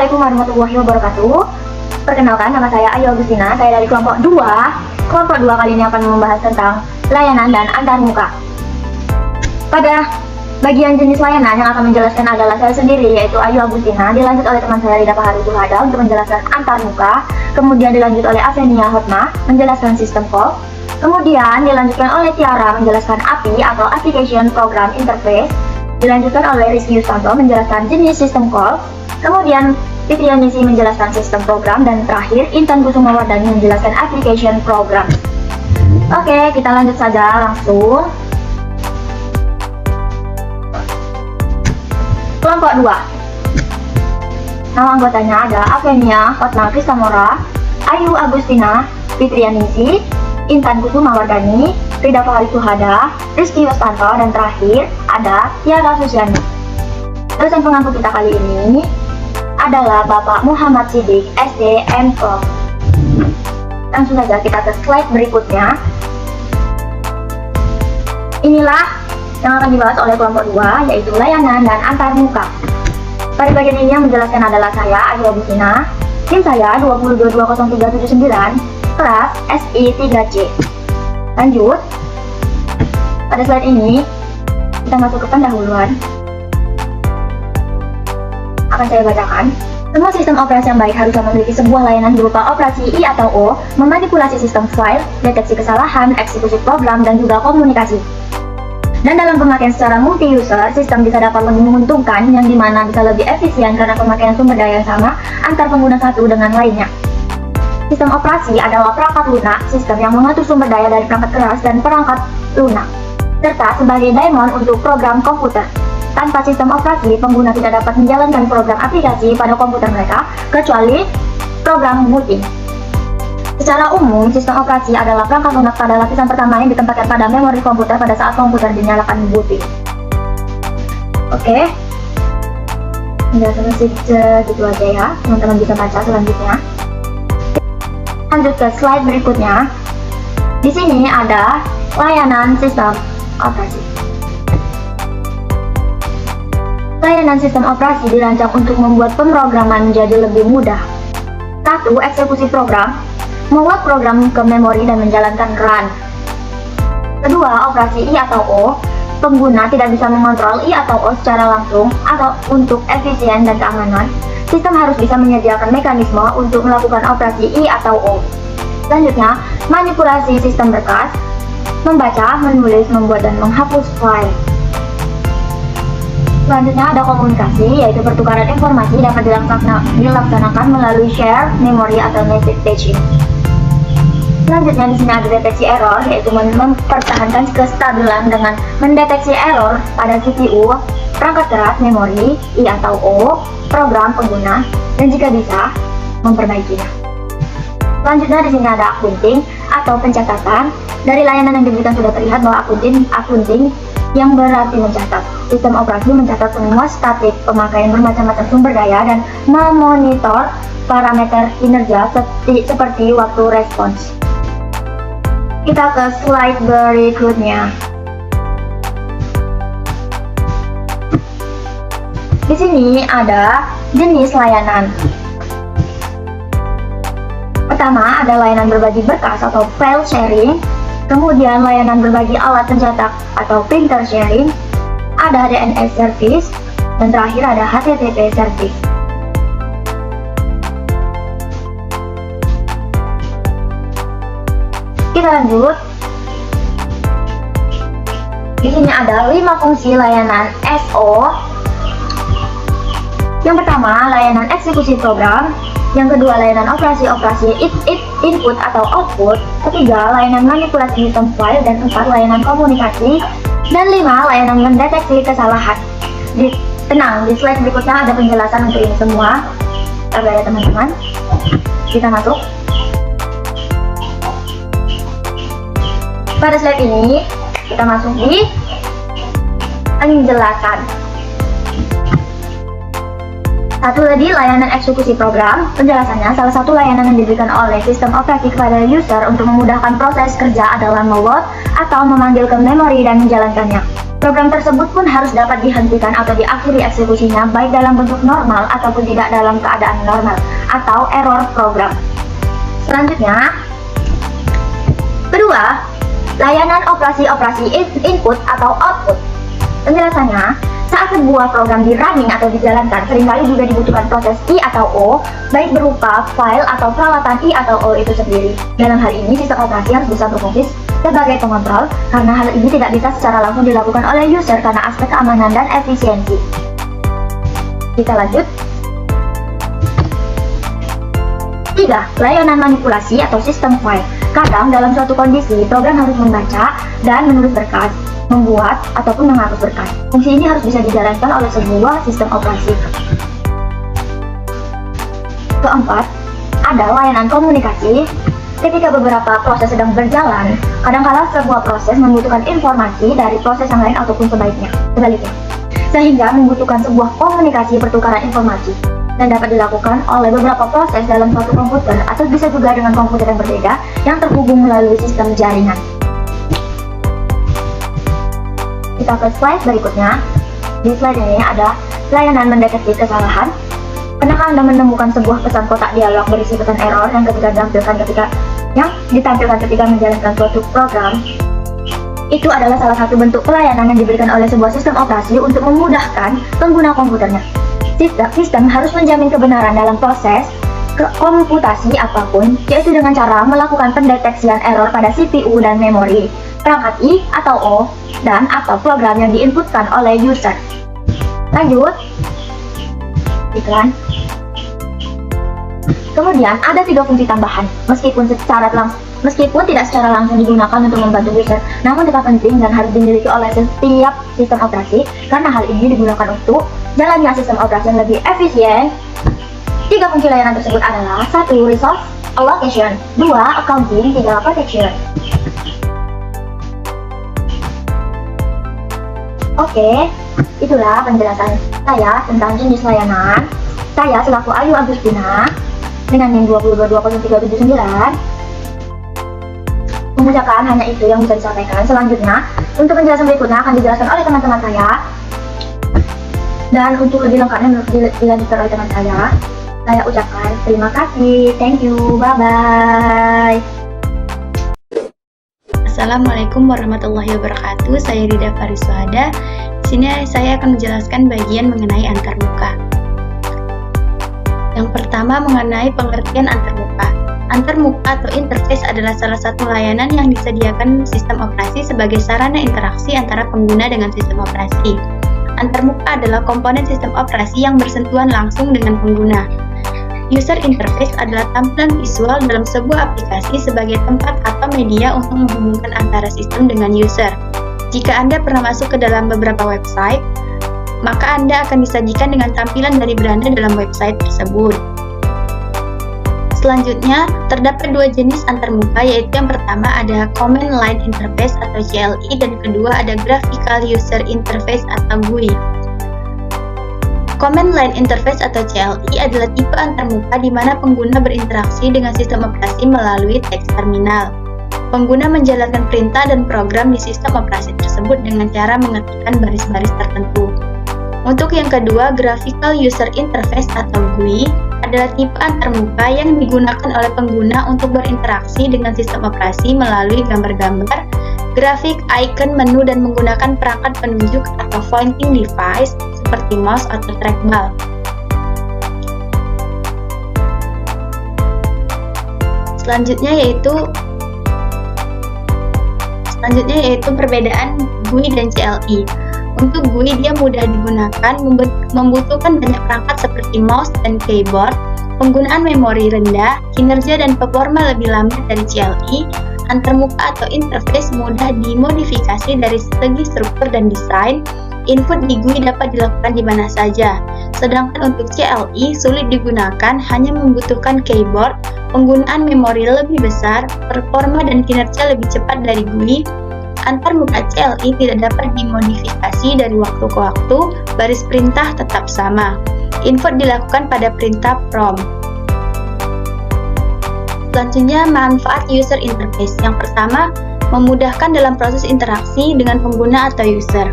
Assalamualaikum warahmatullahi wabarakatuh. Perkenalkan, nama saya Ayu Agustina. Saya dari kelompok 2. Kelompok 2 kali ini akan membahas tentang layanan dan antarmuka. Pada bagian jenis layanan yang akan menjelaskan adalah saya sendiri, yaitu Ayu Agustina. Dilanjut oleh teman saya Rida Pahari Tuhada untuk menjelaskan antarmuka. Kemudian dilanjut oleh Afenia Hotma menjelaskan sistem call. Kemudian dilanjutkan oleh Tiara menjelaskan API atau Application Program Interface. Dilanjutkan oleh Rizky Yustanto menjelaskan jenis sistem call. Kemudian Fitrianisi menjelaskan sistem program, dan terakhir Intan Kusumawardani menjelaskan application program. Oke, kita lanjut saja langsung. Kelompok 2. Nama anggotanya ada Afenia Hotma Kristamora, Ayu Agustina, Fitrianisi, Intan Kusumawardani, Rida Pahari Tuhada, Rizky Yustanto, dan terakhir ada Tiara Susiani. Dosen pengampu kita kali ini adalah Bapak Muhammad Siddiq, SD M.Com. Langsung saja kita ke slide berikutnya. Inilah yang akan dibahas oleh kelompok 2, yaitu layanan dan antarmuka. Pada bagian ini yang menjelaskan adalah saya, Ayu Agustina. NIM saya 2220379, kelas SI 3C. Lanjut. Pada slide ini kita masuk ke pendahuluan. Akan saya bacakan. Semua sistem operasi yang baik harusnya memiliki sebuah layanan berupa operasi I atau O, memanipulasi sistem file, deteksi kesalahan, eksekusi program, dan juga komunikasi. Dan dalam pemakaian secara multi-user, sistem bisa dapat lebih menguntungkan, yang dimana bisa lebih efisien karena pemakaian sumber daya yang sama antar pengguna satu dengan lainnya. Sistem operasi adalah perangkat lunak, sistem yang mengatur sumber daya dari perangkat keras dan perangkat lunak, serta sebagai daemon untuk program komputer. Tanpa sistem operasi, pengguna tidak dapat menjalankan program aplikasi pada komputer mereka, kecuali program booting. Secara umum, sistem operasi adalah perangkat lunak pada lapisan pertama yang ditempatkan pada memori komputer pada saat komputer dinyalakan booting. Oke, penjelasannya segitu aja ya, teman-teman bisa baca selanjutnya. Lanjut ke slide berikutnya. Di sini ada layanan sistem operasi. Layanan sistem operasi dirancang untuk membuat pemrograman menjadi lebih mudah. 1. Eksekusi program, menguak program ke memori dan menjalankan run. 2. Operasi I atau O, pengguna tidak bisa mengontrol I atau O secara langsung atau untuk efisien dan keamanan. Sistem harus bisa menyediakan mekanisme untuk melakukan operasi I atau O. Selanjutnya, manipulasi sistem berkas, membaca, menulis, membuat, dan menghapus file. Selanjutnya ada komunikasi, yaitu pertukaran informasi dapat dilaksanakan melalui share, memori, atau message caching. Selanjutnya di sini ada deteksi error, yaitu mempertahankan kestabilan dengan mendeteksi error pada CPU, perangkat keras, memori, I atau O, program pengguna, dan jika bisa, memperbaikinya. Selanjutnya di sini ada accounting atau pencatatan. Dari layanan yang diberikan sudah terlihat bahwa accounting yang berarti mencatat. Sistem operasi mencatat semua statik pemakaian bermacam-macam sumber daya dan memonitor parameter kinerja seperti waktu respons. Kita ke slide berikutnya. Di sini ada jenis layanan. Pertama ada layanan berbagi berkas atau file sharing. Kemudian layanan berbagi alat pencetak atau printer sharing, ada DNS service, dan terakhir ada HTTP service. Kita lanjut. Di sini ada 5 fungsi layanan SO. Yang pertama, layanan eksekusi program. Yang kedua, layanan operasi input atau output. Ketiga, layanan manipulasi sistem file. Dan 4, layanan komunikasi. Dan 5, layanan mendeteksi kesalahan. Tenang, di slide berikutnya ada penjelasan untuk ini semua. Sabar ya teman-teman. Kita masuk. Pada slide ini, kita masuk di penjelasan. Satu tadi layanan eksekusi program. Penjelasannya, salah satu layanan yang diberikan oleh sistem operasi kepada user untuk memudahkan proses kerja adalah meload atau memanggil ke memori dan menjalankannya. Program tersebut pun harus dapat dihentikan atau diakhiri eksekusinya baik dalam bentuk normal ataupun tidak dalam keadaan normal atau error program. Selanjutnya, kedua, layanan operasi input atau output. Penjelasannya, saat sebuah program di-running atau dijalankan, seringkali juga dibutuhkan proses I atau O, baik berupa file atau peralatan I atau O itu sendiri. Dalam hal ini, sistem operasi harus bisa berfungsi sebagai pengontrol, karena hal ini tidak bisa secara langsung dilakukan oleh user karena aspek keamanan dan efisiensi. Kita lanjut. 3. Layanan manipulasi atau sistem file. Kadang dalam suatu kondisi, program harus membaca dan menulis berkas, membuat ataupun menghapus berkas. Fungsi ini harus bisa dijalankan oleh sebuah sistem operasi. Keempat, ada layanan komunikasi. Ketika beberapa proses sedang berjalan, kadangkala sebuah proses membutuhkan informasi dari proses yang lain ataupun sebaliknya, sehingga membutuhkan sebuah komunikasi pertukaran informasi, dan dapat dilakukan oleh beberapa proses dalam suatu komputer atau bisa juga dengan komputer yang berbeda yang terhubung melalui sistem jaringan. Kita ke slide berikutnya. Di slide ini ada layanan mendeteksi kesalahan. Pernahkah Anda menemukan sebuah pesan kotak dialog berisi pesan error yang ditampilkan ketika menjalankan suatu program? Itu adalah salah satu bentuk pelayanan yang diberikan oleh sebuah sistem operasi untuk memudahkan pengguna komputernya. Sistem harus menjamin kebenaran dalam proses komputasi apapun, yaitu dengan cara melakukan pendeteksian error pada CPU dan memori, perangkat I atau O, dan atau program yang diinputkan oleh user. Lanjut. Iklan. Kemudian ada 3 fungsi tambahan, meskipun tidak secara langsung digunakan untuk membantu user, namun tetap penting dan harus dimiliki oleh setiap sistem operasi karena hal ini digunakan untuk jalannya sistem operasi yang lebih efisien. 3 fungsi layanan tersebut adalah 1. Resource allocation, 2. Accounting, 3. Protection. Oke, itulah penjelasan saya tentang jenis layanan. Saya selaku Ayu Agustina dengan NIM 2220379 mengucapkan hanya itu yang bisa disampaikan. Selanjutnya, untuk penjelasan berikutnya akan dijelaskan oleh teman-teman saya, dan untuk lebih lengkapnya dilanjutkan oleh teman saya. Saya ucapkan terima kasih, thank you, bye-bye. Assalamualaikum warahmatullahi wabarakatuh. Saya Rida Fariswada. Di sini saya akan menjelaskan bagian mengenai antarmuka. Yang pertama mengenai pengertian antarmuka. Antarmuka atau interface adalah salah satu layanan yang disediakan sistem operasi sebagai sarana interaksi antara pengguna dengan sistem operasi. Antarmuka adalah komponen sistem operasi yang bersentuhan langsung dengan pengguna. User interface adalah tampilan visual dalam sebuah aplikasi sebagai tempat atau media untuk menghubungkan antara sistem dengan user. Jika Anda pernah masuk ke dalam beberapa website, maka Anda akan disajikan dengan tampilan dari beranda dalam website tersebut. Selanjutnya, terdapat 2 jenis antarmuka, yaitu yang pertama ada Command Line Interface atau CLI, dan kedua ada Graphical User Interface atau GUI. Command Line Interface atau CLI adalah tipe antarmuka di mana pengguna berinteraksi dengan sistem operasi melalui teks terminal. Pengguna menjalankan perintah dan program di sistem operasi tersebut dengan cara mengetikkan baris-baris tertentu. Untuk yang kedua, Graphical User Interface atau GUI adalah tipe antarmuka yang digunakan oleh pengguna untuk berinteraksi dengan sistem operasi melalui gambar-gambar, grafik, icon, menu, dan menggunakan perangkat penunjuk atau pointing device seperti mouse atau trackball. Selanjutnya yaitu perbedaan GUI dan CLI. Untuk GUI, dia mudah digunakan, membutuhkan banyak perangkat seperti mouse dan keyboard, penggunaan memori rendah, kinerja dan performa lebih lambat dari CLI. Antarmuka atau interface mudah dimodifikasi dari segi struktur dan desain. Input di GUI dapat dilakukan di mana saja. Sedangkan untuk CLI sulit digunakan, hanya membutuhkan keyboard, penggunaan memori lebih besar, performa dan kinerja lebih cepat dari GUI. Antarmuka CLI tidak dapat dimodifikasi dari waktu ke waktu, baris perintah tetap sama. Input dilakukan pada perintah prompt. Selanjutnya, manfaat user interface. Yang pertama, memudahkan dalam proses interaksi dengan pengguna atau user.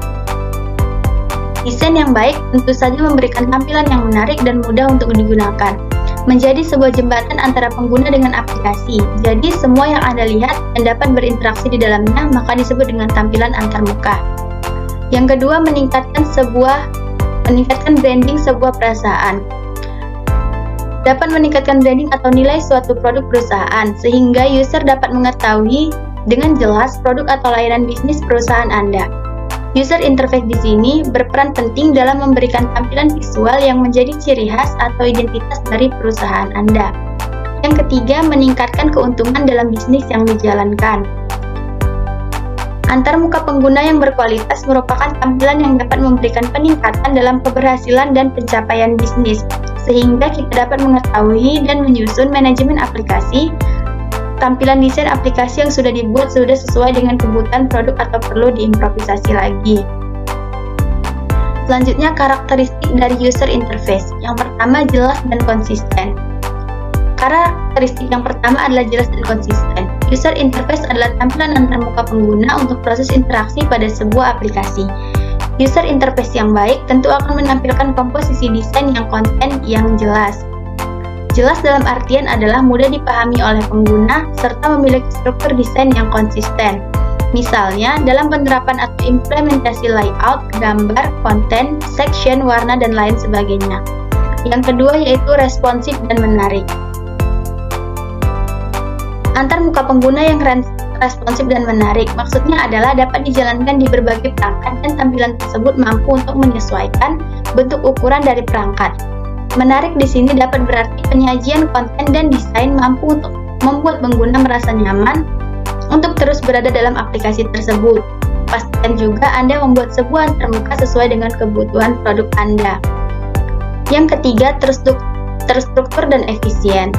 Desain yang baik tentu saja memberikan tampilan yang menarik dan mudah untuk digunakan. Menjadi sebuah jembatan antara pengguna dengan aplikasi. Jadi semua yang Anda lihat dan dapat berinteraksi di dalamnya maka disebut dengan tampilan antarmuka. Yang kedua, meningkatkan branding sebuah perusahaan. Dapat meningkatkan branding atau nilai suatu produk perusahaan sehingga user dapat mengetahui dengan jelas produk atau layanan bisnis perusahaan Anda. User interface di sini berperan penting dalam memberikan tampilan visual yang menjadi ciri khas atau identitas dari perusahaan Anda. Yang ketiga, meningkatkan keuntungan dalam bisnis yang dijalankan. Antarmuka pengguna yang berkualitas merupakan tampilan yang dapat memberikan peningkatan dalam keberhasilan dan pencapaian bisnis, sehingga kita dapat mengetahui dan menyusun manajemen aplikasi. Tampilan desain aplikasi yang sudah dibuat sudah sesuai dengan kebutuhan produk atau perlu diimprovisasi lagi. Selanjutnya, karakteristik dari user interface. Yang pertama, jelas dan konsisten. Karakteristik yang pertama adalah jelas dan konsisten. User interface adalah tampilan antarmuka pengguna untuk proses interaksi pada sebuah aplikasi. User interface yang baik tentu akan menampilkan komposisi desain yang konten yang jelas. Jelas dalam artian adalah mudah dipahami oleh pengguna serta memiliki struktur desain yang konsisten. Misalnya, dalam penerapan atau implementasi layout, gambar, konten, section, warna, dan lain sebagainya. Yang kedua yaitu responsif dan menarik. Antarmuka pengguna yang responsif dan menarik maksudnya adalah dapat dijalankan di berbagai perangkat dan tampilan tersebut mampu untuk menyesuaikan bentuk ukuran dari perangkat. Menarik di sini dapat berarti penyajian konten dan desain mampu untuk membuat pengguna merasa nyaman untuk terus berada dalam aplikasi tersebut. Pastikan juga Anda membuat sebuah antarmuka sesuai dengan kebutuhan produk Anda. Yang ketiga, terstruktur dan efisien.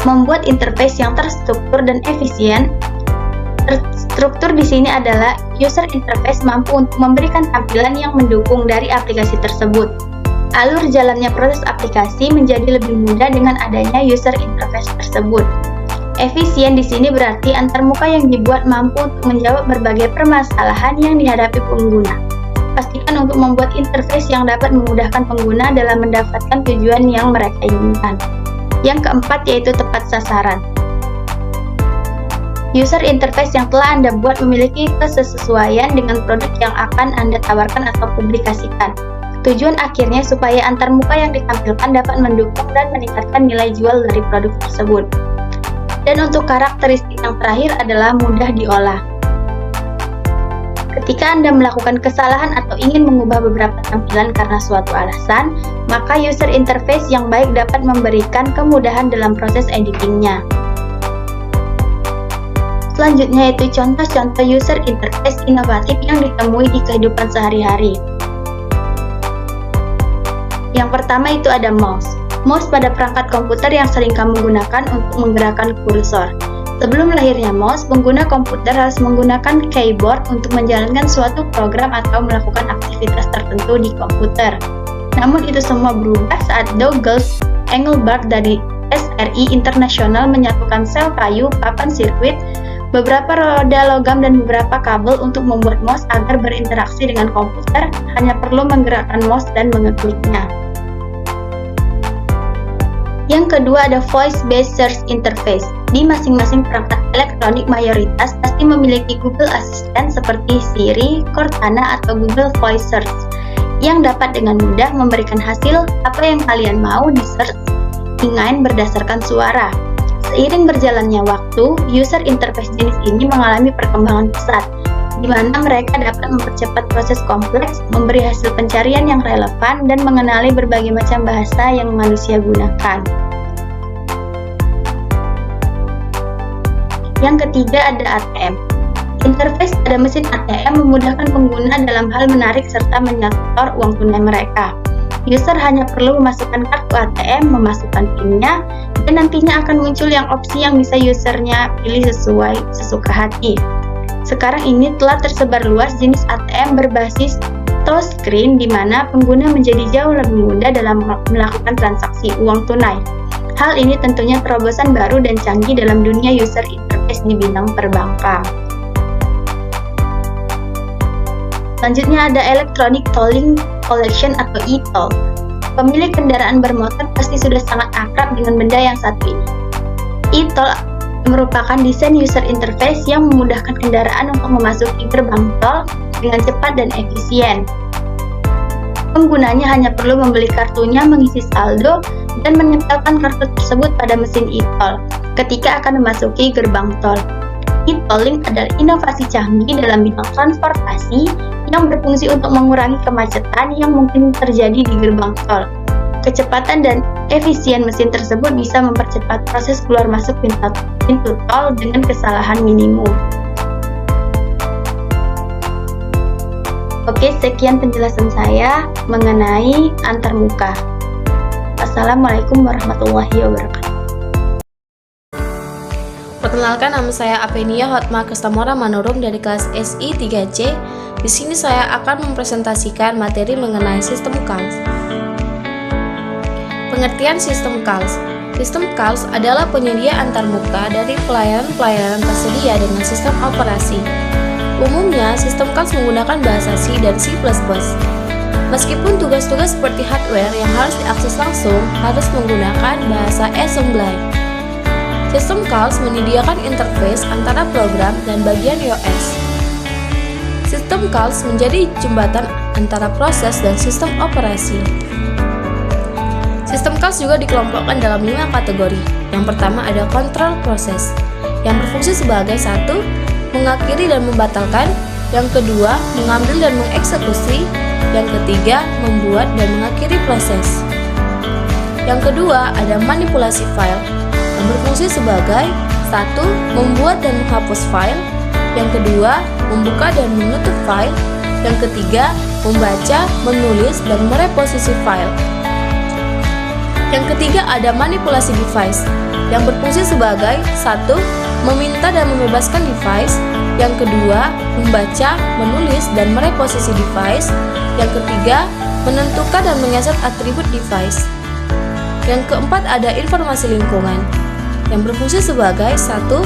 Membuat interface yang terstruktur dan efisien. Terstruktur di sini adalah user interface mampu untuk memberikan tampilan yang mendukung dari aplikasi tersebut. Alur jalannya proses aplikasi menjadi lebih mudah dengan adanya user interface tersebut. Efisien di sini berarti antarmuka yang dibuat mampu untuk menjawab berbagai permasalahan yang dihadapi pengguna. Pastikan untuk membuat interface yang dapat memudahkan pengguna dalam mendapatkan tujuan yang mereka inginkan. Yang keempat yaitu tepat sasaran. User interface yang telah Anda buat memiliki kesesuaian dengan produk yang akan Anda tawarkan atau publikasikan. Tujuan akhirnya supaya antarmuka yang ditampilkan dapat mendukung dan meningkatkan nilai jual dari produk tersebut. Dan untuk karakteristik yang terakhir adalah mudah diolah. Ketika Anda melakukan kesalahan atau ingin mengubah beberapa tampilan karena suatu alasan, maka user interface yang baik dapat memberikan kemudahan dalam proses editingnya. Selanjutnya yaitu contoh-contoh user interface inovatif yang ditemui di kehidupan sehari-hari. Yang pertama itu ada mouse. Mouse pada perangkat komputer yang sering kamu gunakan untuk menggerakkan kursor. Sebelum lahirnya mouse, pengguna komputer harus menggunakan keyboard untuk menjalankan suatu program atau melakukan aktivitas tertentu di komputer. Namun itu semua berubah saat Douglas Engelbart dari SRI International menyatukan sel kayu, papan sirkuit, beberapa roda logam dan beberapa kabel untuk membuat mouse agar berinteraksi dengan komputer, hanya perlu menggerakkan mouse dan mengekliknya. Yang kedua ada voice-based search interface. Di masing-masing perangkat elektronik mayoritas pasti memiliki Google Assistant seperti Siri, Cortana, atau Google Voice Search yang dapat dengan mudah memberikan hasil apa yang kalian mau di search inline berdasarkan suara. Seiring berjalannya waktu, user interface jenis ini mengalami perkembangan pesat, di mana mereka dapat mempercepat proses kompleks, memberi hasil pencarian yang relevan, dan mengenali berbagai macam bahasa yang manusia gunakan. Yang ketiga ada ATM. Interface pada mesin ATM memudahkan pengguna dalam hal menarik serta menyetor uang tunai mereka. User hanya perlu memasukkan kartu ATM, memasukkan PIN-nya, dan nantinya akan muncul yang opsi yang bisa usernya pilih sesuai sesuka hati. Sekarang ini telah tersebar luas jenis ATM berbasis touchscreen di mana pengguna menjadi jauh lebih mudah dalam melakukan transaksi uang tunai. Hal ini tentunya terobosan baru dan canggih dalam dunia user interface di bidang perbankan. Selanjutnya ada Electronic Tolling Collection atau e-toll. Pemilik kendaraan bermotor pasti sudah sangat akrab dengan benda yang satu ini. E-toll merupakan desain user interface yang memudahkan kendaraan untuk memasuki gerbang tol dengan cepat dan efisien. Penggunanya hanya perlu membeli kartunya, mengisi saldo, dan menempelkan kartu tersebut pada mesin e-toll ketika akan memasuki gerbang tol. E-tolling adalah inovasi canggih dalam bidang transportasi yang berfungsi untuk mengurangi kemacetan yang mungkin terjadi di gerbang tol. Kecepatan dan efisien mesin tersebut bisa mempercepat proses keluar masuk pintu tol dengan kesalahan minimum. Oke, sekian penjelasan saya mengenai antarmuka. Assalamualaikum warahmatullahi wabarakatuh. Perkenalkan, nama saya Apenia Hotma Kestamora Manurung dari kelas SI 3C. Di sini saya akan mempresentasikan materi mengenai sistem CALS. Pengertian sistem CALS. Sistem CALS adalah penyedia antarmuka dari pelayanan-pelayanan tersedia dengan sistem operasi. Umumnya, sistem CALS menggunakan bahasa C dan C++. Meskipun tugas-tugas seperti hardware yang harus diakses langsung harus menggunakan bahasa assembly. Sistem CALS menyediakan interface antara program dan bagian iOS. Sistem CALS menjadi jembatan antara proses dan sistem operasi. Sistem CALS juga dikelompokkan dalam 5 kategori. Yang pertama ada control process, yang berfungsi sebagai 1. Mengakhiri dan membatalkan. Yang kedua, mengambil dan mengeksekusi. Yang ketiga, membuat dan mengakhiri proses. Yang kedua ada manipulasi file, yang berfungsi sebagai 1. Membuat dan menghapus file. Yang kedua, membuka dan menutup file. Yang ketiga, membaca, menulis, dan mereposisi file. Yang ketiga ada manipulasi device, yang berfungsi sebagai 1. Meminta dan membebaskan device. Yang kedua, membaca, menulis, dan mereposisi device. Yang ketiga, menentukan dan mengeset atribut device. Yang keempat ada informasi lingkungan, yang berfungsi sebagai 1.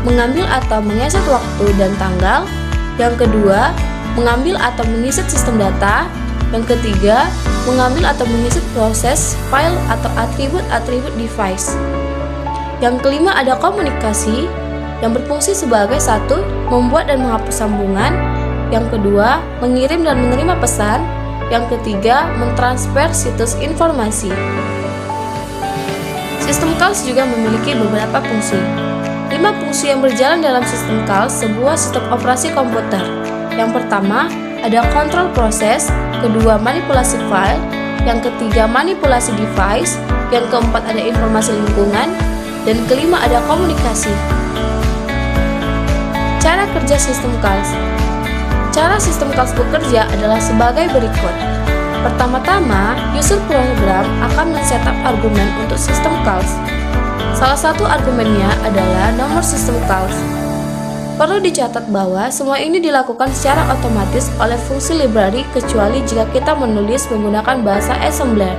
Mengambil atau mengeset waktu dan tanggal. Yang kedua, mengambil atau mengeset sistem data. Yang ketiga, mengambil atau mengeset proses, file, atau atribut-atribut device. Yang kelima ada komunikasi, yang berfungsi sebagai 1. Membuat dan menghapus sambungan. Yang kedua, mengirim dan menerima pesan. Yang ketiga, mentransfer situs informasi. Sistem CALS juga memiliki beberapa fungsi. 5 fungsi yang berjalan dalam sistem CALS sebuah sistem operasi komputer. Yang pertama, ada control process. Kedua, manipulasi file. Yang ketiga, manipulasi device. Yang keempat, ada informasi lingkungan. Dan kelima, ada komunikasi. Cara kerja sistem CALS. Cara sistem CALS bekerja adalah sebagai berikut. Pertama-tama, user program akan men-setup argumen untuk sistem CALS. Salah satu argumennya adalah nomor sistem CALS. Perlu dicatat bahwa semua ini dilakukan secara otomatis oleh fungsi library kecuali jika kita menulis menggunakan bahasa assembler.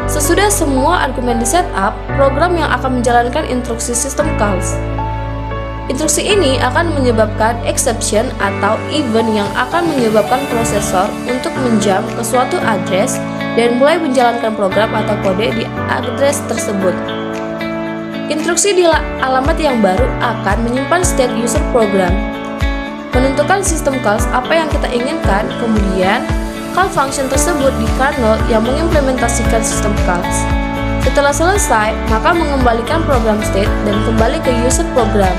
Sesudah semua argumen di-setup, program yang akan menjalankan instruksi sistem CALS. Instruksi ini akan menyebabkan exception atau event yang akan menyebabkan prosesor untuk menjump ke suatu address dan mulai menjalankan program atau kode di address tersebut. Instruksi di alamat yang baru akan menyimpan state user program, menentukan sistem CALS apa yang kita inginkan, kemudian call function tersebut di kernel yang mengimplementasikan sistem CALS. Setelah selesai, maka mengembalikan program state dan kembali ke user program.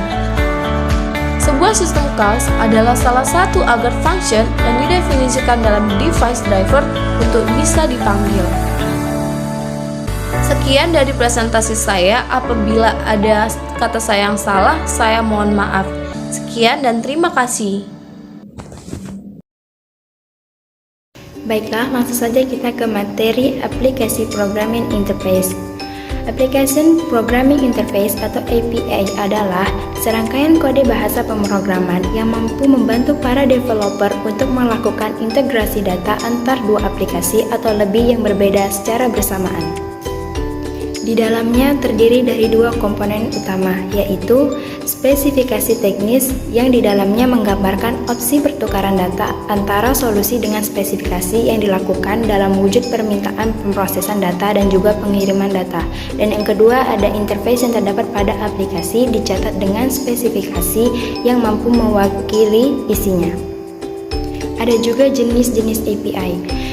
Sebuah sistem CALS adalah salah satu agar function yang didefinisikan dalam device driver untuk bisa dipanggil. Sekian dari presentasi saya. Apabila ada kata saya yang salah, saya mohon maaf. Sekian dan terima kasih. Baiklah, langsung saja kita ke materi aplikasi programming interface. Application Programming Interface atau API adalah serangkaian kode bahasa pemrograman yang mampu membantu para developer untuk melakukan integrasi data antar dua aplikasi atau lebih yang berbeda secara bersamaan. Di dalamnya terdiri dari dua komponen utama, yaitu spesifikasi teknis yang di dalamnya menggambarkan opsi pertukaran data antara solusi dengan spesifikasi yang dilakukan dalam wujud permintaan pemrosesan data dan juga pengiriman data. Dan yang kedua ada interface yang terdapat pada aplikasi dicatat dengan spesifikasi yang mampu mewakili isinya. Ada juga jenis-jenis API.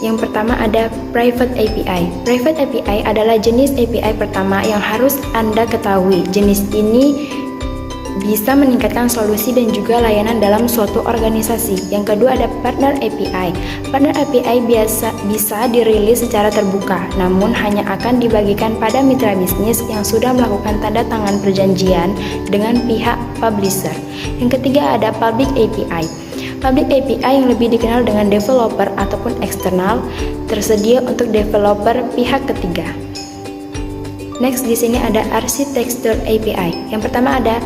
Yang pertama ada Private API. Private API adalah jenis API pertama yang harus Anda ketahui. Jenis ini bisa meningkatkan solusi dan juga layanan dalam suatu organisasi. Yang kedua ada Partner API. Partner API bisa dirilis secara terbuka, namun hanya akan dibagikan pada mitra bisnis yang sudah melakukan tanda tangan perjanjian dengan pihak publisher. Yang ketiga ada Public API. Public API yang lebih dikenal dengan developer ataupun eksternal tersedia untuk developer pihak ketiga. Next di sini ada Architecture API. Yang pertama ada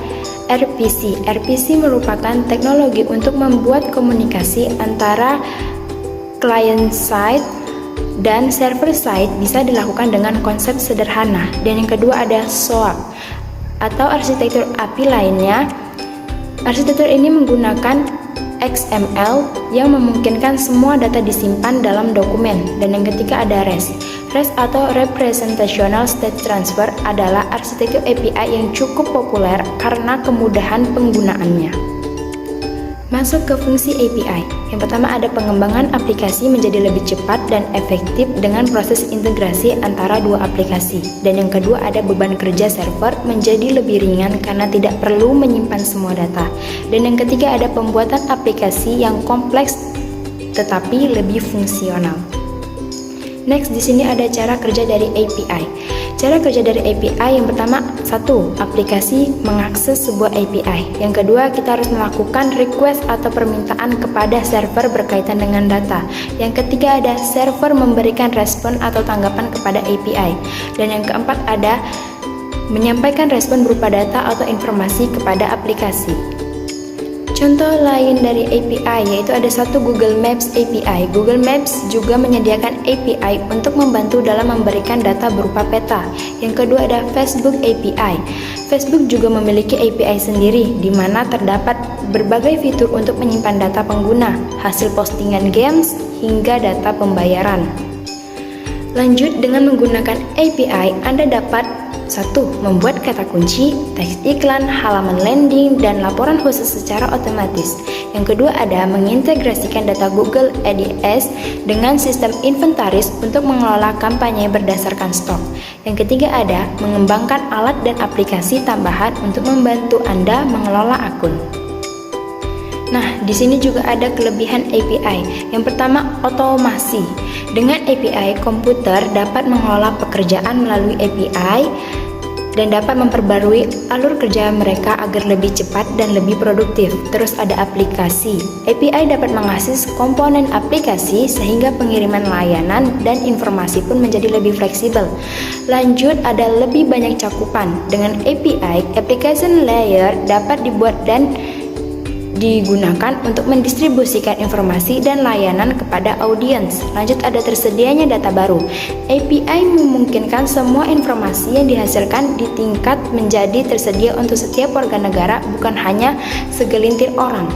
RPC. RPC merupakan teknologi untuk membuat komunikasi antara client side dan server side bisa dilakukan dengan konsep sederhana. Dan yang kedua ada SOAP atau arsitektur API lainnya. Arsitektur ini menggunakan XML yang memungkinkan semua data disimpan dalam dokumen. Dan yang ketiga ada REST. REST atau Representational State Transfer adalah arsitektur API yang cukup populer karena kemudahan penggunaannya. Masuk ke fungsi API. Yang pertama ada pengembangan aplikasi menjadi lebih cepat dan efektif dengan proses integrasi antara dua aplikasi. Dan yang kedua ada beban kerja server menjadi lebih ringan karena tidak perlu menyimpan semua data. Dan yang ketiga ada pembuatan aplikasi yang kompleks tetapi lebih fungsional. Next di sini ada cara kerja dari API. Cara kerja dari API yang pertama, satu, aplikasi mengakses sebuah API. Yang kedua, kita harus melakukan request atau permintaan kepada server berkaitan dengan data. Yang ketiga ada server memberikan respon atau tanggapan kepada API. Dan yang keempat ada menyampaikan respon berupa data atau informasi kepada aplikasi. Contoh lain dari API yaitu ada satu Google Maps API. Google Maps juga menyediakan API untuk membantu dalam memberikan data berupa peta. Yang kedua ada Facebook API. Facebook juga memiliki API sendiri di mana terdapat berbagai fitur untuk menyimpan data pengguna, hasil postingan games, hingga data pembayaran. Lanjut dengan menggunakan API, Anda dapat 1. Membuat kata kunci, teks iklan, halaman landing, dan laporan khusus secara otomatis. Yang kedua ada mengintegrasikan data Google Ads dengan sistem inventaris untuk mengelola kampanye berdasarkan stok. Yang ketiga ada mengembangkan alat dan aplikasi tambahan untuk membantu Anda mengelola akun. Nah, di sini juga ada kelebihan API. Yang pertama, otomasi. Dengan API, komputer dapat mengelola pekerjaan melalui API dan dapat memperbarui alur kerja mereka agar lebih cepat dan lebih produktif. Terus ada aplikasi. API dapat mengakses komponen aplikasi sehingga pengiriman layanan dan informasi pun menjadi lebih fleksibel. Lanjut, ada lebih banyak cakupan. Dengan API, application layer dapat dibuat dan digunakan untuk mendistribusikan informasi dan layanan kepada audiens. Lanjut ada tersedianya data baru. API memungkinkan semua informasi yang dihasilkan di tingkat menjadi tersedia untuk setiap warga negara, bukan hanya segelintir orang.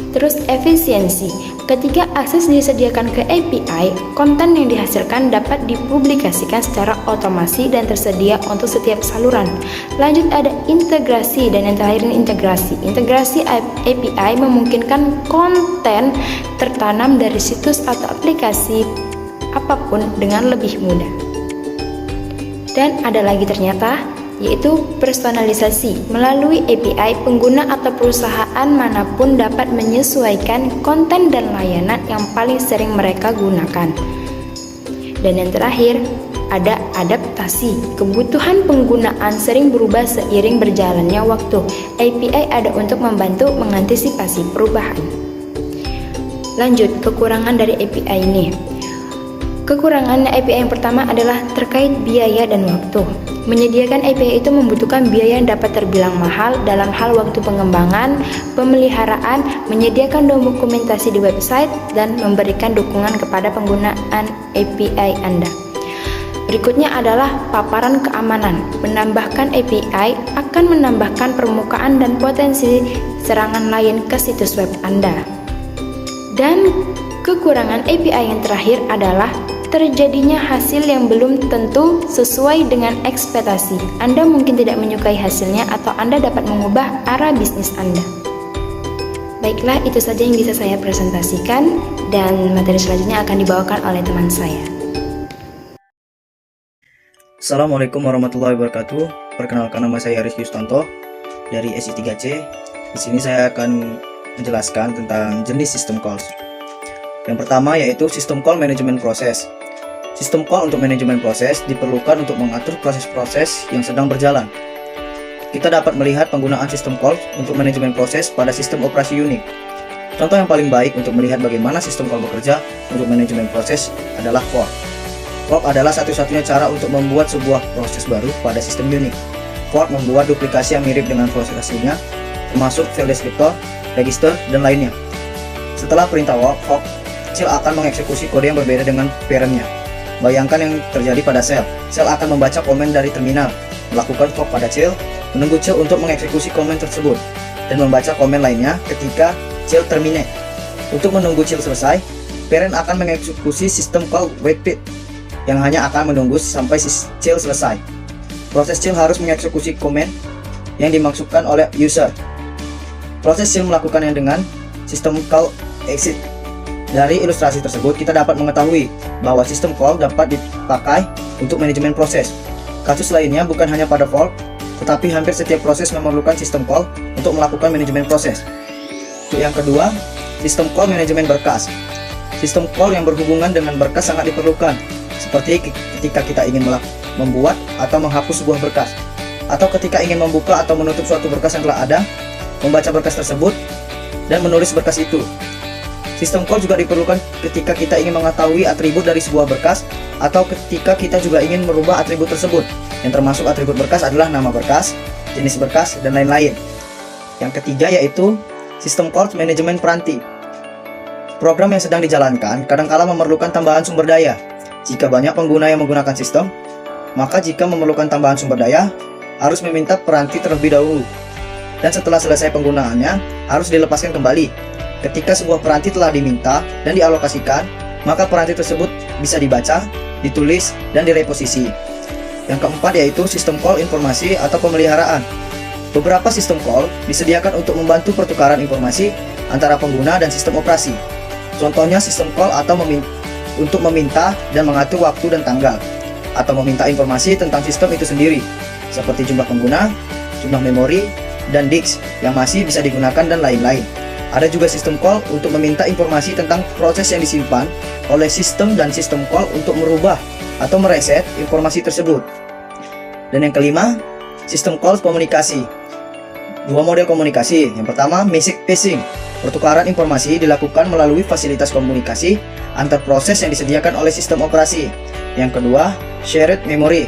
Terus efisiensi. Ketika akses disediakan ke API, konten yang dihasilkan dapat dipublikasikan secara otomasi dan tersedia untuk setiap saluran. Lanjut ada integrasi dan yang terakhir integrasi. Integrasi API memungkinkan konten tertanam dari situs atau aplikasi apapun dengan lebih mudah. Dan ada lagi ternyata yaitu personalisasi. Melalui API, pengguna atau perusahaan manapun dapat menyesuaikan konten dan layanan yang paling sering mereka gunakan. Dan yang terakhir, ada adaptasi. Kebutuhan penggunaan sering berubah seiring berjalannya waktu. API ada untuk membantu mengantisipasi perubahan. Lanjut, kekurangan dari API ini. Kekurangan API yang pertama adalah terkait biaya dan waktu. Menyediakan API itu membutuhkan biaya yang dapat terbilang mahal dalam hal waktu pengembangan, pemeliharaan, menyediakan dokumentasi di website, dan memberikan dukungan kepada penggunaan API Anda. Berikutnya adalah paparan keamanan. Menambahkan API akan menambahkan permukaan dan potensi serangan lain ke situs web Anda. Dan kekurangan API yang terakhir adalah terjadinya hasil yang belum tentu sesuai dengan ekspektasi. Anda mungkin tidak menyukai hasilnya atau Anda dapat mengubah arah bisnis Anda. Baiklah, itu saja yang bisa saya presentasikan dan materi selanjutnya akan dibawakan oleh teman saya. Assalamualaikum warahmatullahi wabarakatuh. Perkenalkan, nama saya Rizky Yustanto dari SI3C. Di sini saya akan menjelaskan tentang jenis sistem calls. Yang pertama yaitu sistem call management process. Sistem call untuk manajemen proses diperlukan untuk mengatur proses-proses yang sedang berjalan. Kita dapat melihat penggunaan sistem call untuk manajemen proses pada sistem operasi Unix. Contoh yang paling baik untuk melihat bagaimana sistem call bekerja untuk manajemen proses adalah fork. Fork adalah satu-satunya cara untuk membuat sebuah proses baru pada sistem Unix. Fork membuat duplikasi yang mirip dengan proses aslinya, termasuk file deskriptor, register, dan lainnya. Setelah perintah fork, shell akan mengeksekusi kode yang berbeda dengan parent-nya. Bayangkan yang terjadi pada shell. Shell akan membaca komen dari terminal, melakukan fork pada shell, menunggu shell untuk mengeksekusi komen tersebut, dan membaca komen lainnya ketika shell terminate. Untuk menunggu shell selesai, parent akan mengeksekusi sistem call wait yang hanya akan menunggu sampai shell selesai. Proses shell harus mengeksekusi komen yang dimaksudkan oleh user. Proses shell melakukannya dengan sistem call exit. Dari ilustrasi tersebut, kita dapat mengetahui bahwa sistem call dapat dipakai untuk manajemen proses. Kasus lainnya bukan hanya pada fork, tetapi hampir setiap proses memerlukan sistem call untuk melakukan manajemen proses. Yang kedua, sistem call manajemen berkas. Sistem call yang berhubungan dengan berkas sangat diperlukan, seperti ketika kita ingin membuat atau menghapus sebuah berkas, atau ketika ingin membuka atau menutup suatu berkas yang telah ada, membaca berkas tersebut, dan menulis berkas itu. Sistem call juga diperlukan ketika kita ingin mengetahui atribut dari sebuah berkas, atau ketika kita juga ingin merubah atribut tersebut, yang termasuk atribut berkas adalah nama berkas, jenis berkas, dan lain-lain. Yang ketiga yaitu sistem call manajemen peranti. Program yang sedang dijalankan kadangkala memerlukan tambahan sumber daya. Jika banyak pengguna yang menggunakan sistem, maka jika memerlukan tambahan sumber daya, harus meminta peranti terlebih dahulu. Dan setelah selesai penggunaannya, harus dilepaskan kembali. Ketika sebuah peranti telah diminta dan dialokasikan, maka peranti tersebut bisa dibaca, ditulis, dan direposisi. Yang keempat yaitu sistem call informasi atau pemeliharaan. Beberapa sistem call disediakan untuk membantu pertukaran informasi antara pengguna dan sistem operasi. Contohnya sistem call atau untuk meminta dan mengatur waktu dan tanggal, atau meminta informasi tentang sistem itu sendiri, seperti jumlah pengguna, jumlah memori, dan disk yang masih bisa digunakan, dan lain-lain. Ada juga sistem call untuk meminta informasi tentang proses yang disimpan oleh sistem, dan sistem call untuk merubah atau mereset informasi tersebut. Dan yang kelima, sistem call komunikasi. Dua model komunikasi. Yang pertama, message passing. Pertukaran informasi dilakukan melalui fasilitas komunikasi antar proses yang disediakan oleh sistem operasi. Yang kedua, shared memory.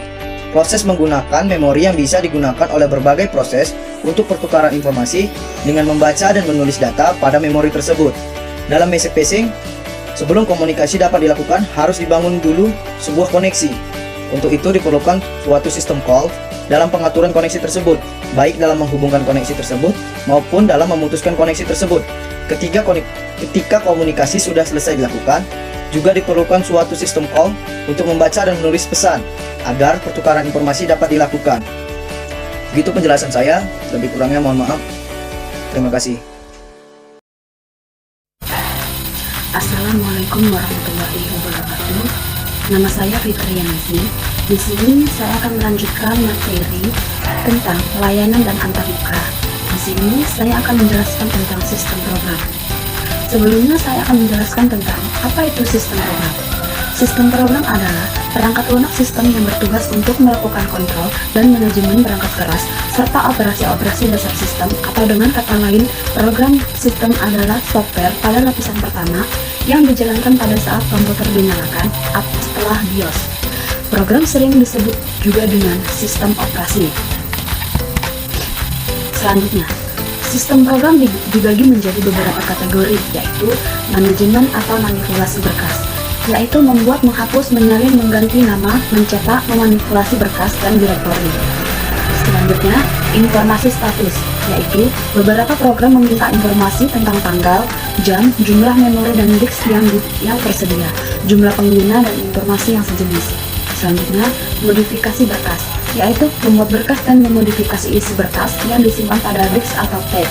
Proses menggunakan memori yang bisa digunakan oleh berbagai proses untuk pertukaran informasi dengan membaca dan menulis data pada memori tersebut. Dalam message passing, sebelum komunikasi dapat dilakukan, harus dibangun dulu sebuah koneksi. Untuk itu diperlukan suatu sistem call dalam pengaturan koneksi tersebut, baik dalam menghubungkan koneksi tersebut maupun dalam memutuskan koneksi tersebut. Ketika komunikasi sudah selesai dilakukan, juga diperlukan suatu sistem call untuk membaca dan menulis pesan agar pertukaran informasi dapat dilakukan. Begitu penjelasan saya, lebih kurangnya mohon maaf. Terima kasih. Assalamualaikum warahmatullahi wabarakatuh. Nama saya Fitri Yanasi. Di sini saya akan melanjutkan materi tentang pelayanan dan antarmuka. Di sini saya akan menjelaskan tentang sistem program. Sebelumnya saya akan menjelaskan tentang apa itu sistem program. Sistem program adalah perangkat lunak sistem yang bertugas untuk melakukan kontrol dan manajemen perangkat keras serta operasi-operasi dasar sistem, atau dengan kata lain, program sistem adalah software pada lapisan pertama yang dijalankan pada saat komputer dinyalakan setelah BIOS. Program sering disebut juga dengan sistem operasi. Selanjutnya, sistem program dibagi menjadi beberapa kategori, yaitu manajemen atau manipulasi berkas. yaitu membuat, menghapus, menyalin, mengganti nama, mencetak, memanipulasi berkas, dan direktori. Selanjutnya, informasi status, yaitu beberapa program meminta informasi tentang tanggal, jam, jumlah memori dan disk yang tersedia, jumlah pengguna, dan informasi yang sejenis. Selanjutnya, modifikasi berkas, yaitu membuat berkas dan memodifikasi isi berkas yang disimpan pada disk atau tape.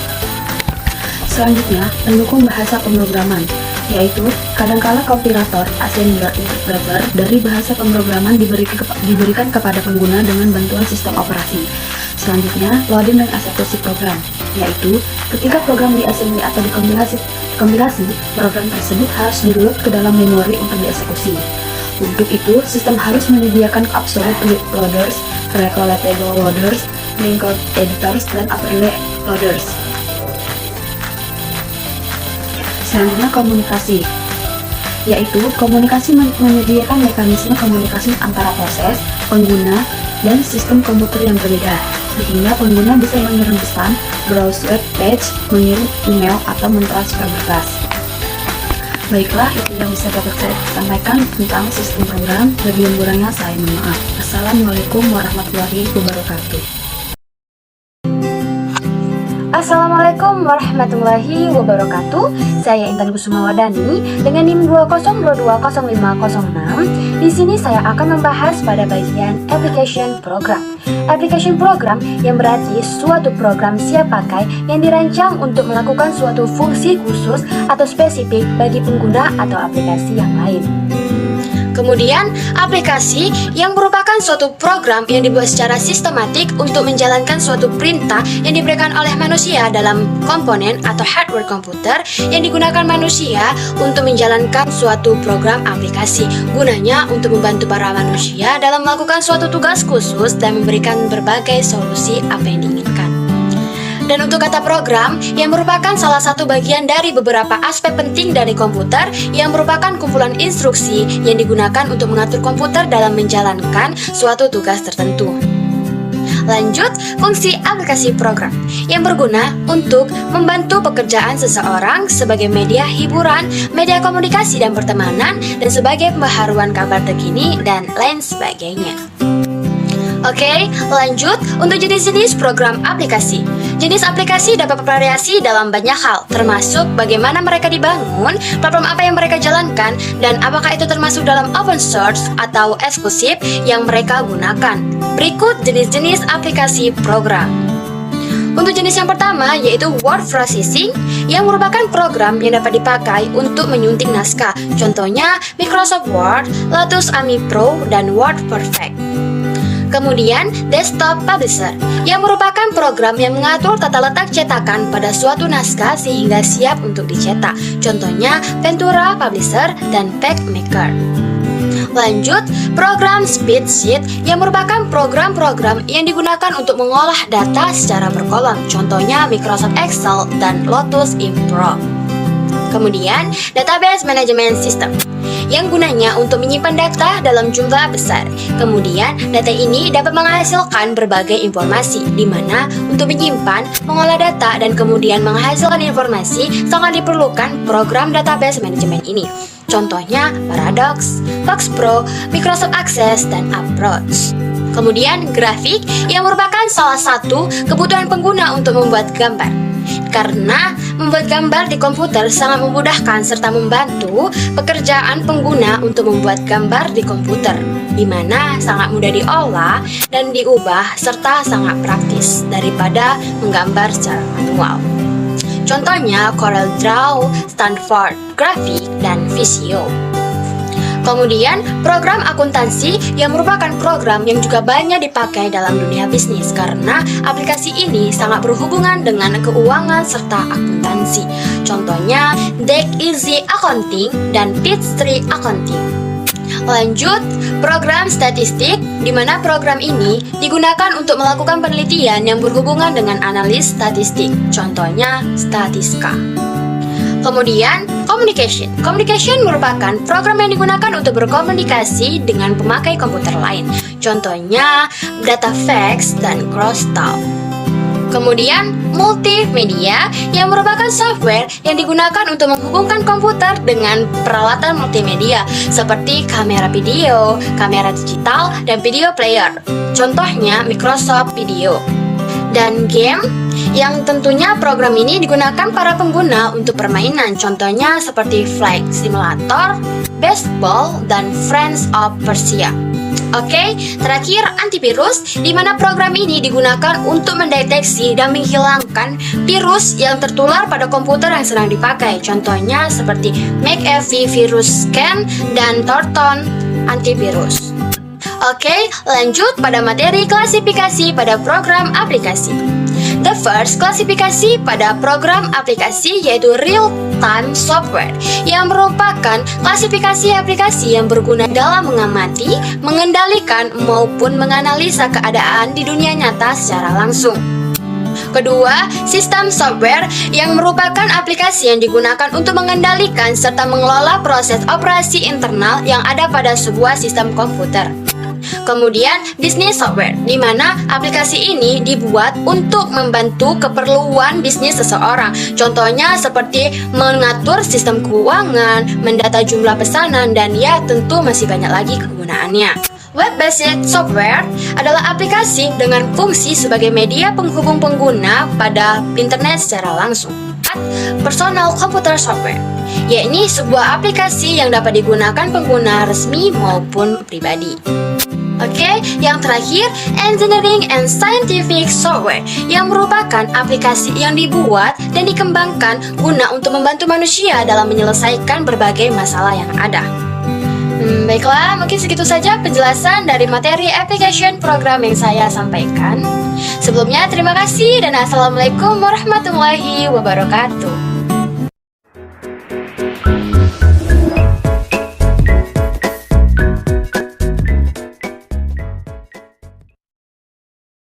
Selanjutnya, pendukung bahasa pemrograman, yaitu kadangkala kompilator, assembler, interpreter dari bahasa pemrograman diberikan kepada pengguna dengan bantuan sistem operasi. Selanjutnya, loading dan eksekusi program, yaitu ketika program diassembly atau dikompilasi, program tersebut harus di-load ke dalam memori untuk dieksekusi. Untuk itu, sistem harus menyediakan absolute loaders, recollaptible loaders, linked editors, dan upper loaders. Selanjutnya, komunikasi, yaitu komunikasi menyediakan mekanisme komunikasi antara proses, pengguna, dan sistem komputer yang berbeda, sehingga pengguna bisa mengirim pesan, browse web page, mengirim email, atau mentransfer berkas. Baiklah, itu yang bisa dapat saya sampaikan tentang sistem program. Lebih kurangnya saya mohon maaf. Assalamualaikum warahmatullahi wabarakatuh. Assalamualaikum warahmatullahi wabarakatuh. Saya Intan Kusumawardani dengan NIM 20220506. Di sini saya akan membahas pada bagian application program. Application program yang berarti suatu program siap pakai yang dirancang untuk melakukan suatu fungsi khusus atau spesifik bagi pengguna atau aplikasi yang lain. Kemudian, aplikasi yang merupakan suatu program yang dibuat secara sistematik untuk menjalankan suatu perintah yang diberikan oleh manusia dalam komponen atau hardware komputer yang digunakan manusia untuk menjalankan suatu program aplikasi. Gunanya untuk membantu para manusia dalam melakukan suatu tugas khusus dan memberikan berbagai solusi apa yang diinginkan. Dan untuk kata program, yang merupakan salah satu bagian dari beberapa aspek penting dari komputer yang merupakan kumpulan instruksi yang digunakan untuk mengatur komputer dalam menjalankan suatu tugas tertentu. Lanjut, fungsi aplikasi program yang berguna untuk membantu pekerjaan seseorang sebagai media hiburan, media komunikasi dan pertemanan, dan sebagai pembaharuan kabar terkini, dan lain sebagainya. Oke, lanjut untuk jenis-jenis program aplikasi. Jenis aplikasi dapat bervariasi dalam banyak hal, termasuk bagaimana mereka dibangun, platform apa yang mereka jalankan, dan apakah itu termasuk dalam open source atau eksklusif yang mereka gunakan. Berikut jenis-jenis aplikasi program. Untuk jenis yang pertama yaitu word processing yang merupakan program yang dapat dipakai untuk menyunting naskah. Contohnya Microsoft Word, Lotus Ami Pro, dan WordPerfect. Kemudian, Desktop Publisher, yang merupakan program yang mengatur tata letak cetakan pada suatu naskah sehingga siap untuk dicetak. Contohnya, Ventura Publisher dan PageMaker. Lanjut, program Spreadsheet, yang merupakan program-program yang digunakan untuk mengolah data secara berkolom. Contohnya, Microsoft Excel dan Lotus Impro. Kemudian, Database Management System, yang gunanya untuk menyimpan data dalam jumlah besar. Kemudian, data ini dapat menghasilkan berbagai informasi, di mana untuk menyimpan, mengolah data, dan kemudian menghasilkan informasi sangat diperlukan program database management ini. Contohnya, Paradox, FoxPro, Microsoft Access, dan Approach. Kemudian, grafik, yang merupakan salah satu kebutuhan pengguna untuk membuat gambar. Karena membuat gambar di komputer sangat memudahkan serta membantu pekerjaan pengguna untuk membuat gambar di komputer, di mana sangat mudah diolah dan diubah serta sangat praktis daripada menggambar secara manual. Contohnya CorelDRAW, Stanford Graphic, dan Visio. Kemudian, program akuntansi yang merupakan program yang juga banyak dipakai dalam dunia bisnis karena aplikasi ini sangat berhubungan dengan keuangan serta akuntansi. Contohnya, Deck Easy Accounting dan Peachtree Accounting. Lanjut, program statistik, di mana program ini digunakan untuk melakukan penelitian yang berhubungan dengan analis statistik. Contohnya, Statiska. Kemudian, communication. Communication merupakan program yang digunakan untuk berkomunikasi dengan pemakai komputer lain. Contohnya, data fax dan crosstalk. Kemudian, multimedia yang merupakan software yang digunakan untuk menghubungkan komputer dengan peralatan multimedia seperti kamera video, kamera digital, dan video player. Contohnya Microsoft Video. Dan game yang tentunya program ini digunakan para pengguna untuk permainan, contohnya seperti Flight Simulator, Baseball, dan Friends of Persia. Oke, terakhir antivirus, di mana program ini digunakan untuk mendeteksi dan menghilangkan virus yang tertular pada komputer yang sedang dipakai. Contohnya seperti McAfee Virus Scan dan Norton Antivirus. Oke, lanjut pada materi klasifikasi pada program aplikasi. The first klasifikasi pada program aplikasi yaitu real-time software, yang merupakan klasifikasi aplikasi yang berguna dalam mengamati, mengendalikan, maupun menganalisa keadaan di dunia nyata secara langsung. Kedua, sistem software yang merupakan aplikasi yang digunakan untuk mengendalikan serta mengelola proses operasi internal yang ada pada sebuah sistem komputer. Kemudian, bisnis software, di mana aplikasi ini dibuat untuk membantu keperluan bisnis seseorang. Contohnya seperti mengatur sistem keuangan, mendata jumlah pesanan, dan ya tentu masih banyak lagi kegunaannya. Web-based software adalah aplikasi dengan fungsi sebagai media penghubung pengguna pada internet secara langsung. Personal computer software, yakni sebuah aplikasi yang dapat digunakan pengguna resmi maupun pribadi. Oke, yang terakhir, engineering and scientific software, yang merupakan aplikasi yang dibuat dan dikembangkan guna untuk membantu manusia dalam menyelesaikan berbagai masalah yang ada. Baiklah, mungkin segitu saja penjelasan dari materi application program yang saya sampaikan. Sebelumnya, terima kasih dan assalamualaikum warahmatullahi wabarakatuh.